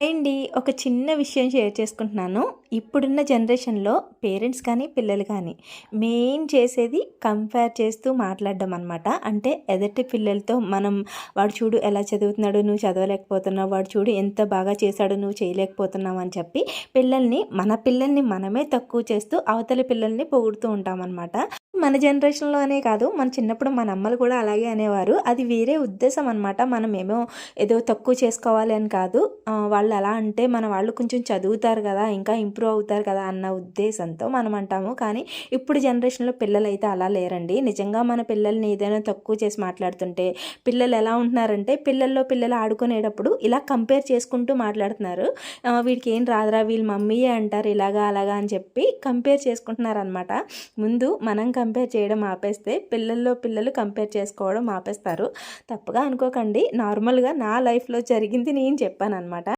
అండి ఒక చిన్న విషయం షేర్ చేసుకుంటున్నాను. ఇప్పుడున్న జనరేషన్‌లో పేరెంట్స్ కానీ, పిల్లలు కానీ మెయిన్ చేసేది కంపేర్ చేస్తూ మాట్లాడడం అనమాట. అంటే ఎదుటి పిల్లలతో వాడు చూడు ఎలా చదువుతున్నాడు, నువ్వు చదవలేకపోతున్నావు. వాడు చూడు ఎంత బాగా చేశాడు, నువ్వు చేయలేకపోతున్నావు అని చెప్పి మన పిల్లల్ని మనమే తక్కువ చేస్తూ అవతలి పిల్లల్ని పొగుడుతూ ఉంటామనమాట. మన జనరేషన్‌లో అనే కాదు, మన చిన్నప్పుడు మన అమ్మలు కూడా అలాగే అనేవారు. అది వేరే ఉద్దేశం అనమాట. మనమేమో ఏదో తక్కువ చేసుకోవాలి అని కాదు. వాళ్ళు అలా అంటే మన వాళ్ళు కొంచెం చదువుతారు కదా, ఇంకా ఇంప్రూవ్ అవుతారు కదా అన్న ఉద్దేశంతో మనం అంటాము. కానీ ఇప్పుడు జనరేషన్‌లో పిల్లలైతే అలా లేరండి. నిజంగా మన పిల్లల్ని ఏదైనా తక్కువ చేసి మాట్లాడుతుంటే పిల్లలు ఎలా ఉంటున్నారంటే పిల్లలు ఆడుకునేటప్పుడు ఇలా కంపేర్ చేసుకుంటూ మాట్లాడుతున్నారు. వీడికి ఏం రాదురా, వీళ్ళ మమ్మీయే అంటారు ఇలాగా అలాగా అని చెప్పి కంపేర్ చేసుకుంటున్నారనమాట. ముందు మనం కంపేర్ చేయడం ఆపేస్తే పిల్లలు కంపేర్ చేసుకోవడం ఆపేస్తారు. తప్పుగా అనుకోకండి, నార్మల్గా నా లైఫ్లో జరిగింది నేను చెప్పానన్నమాట.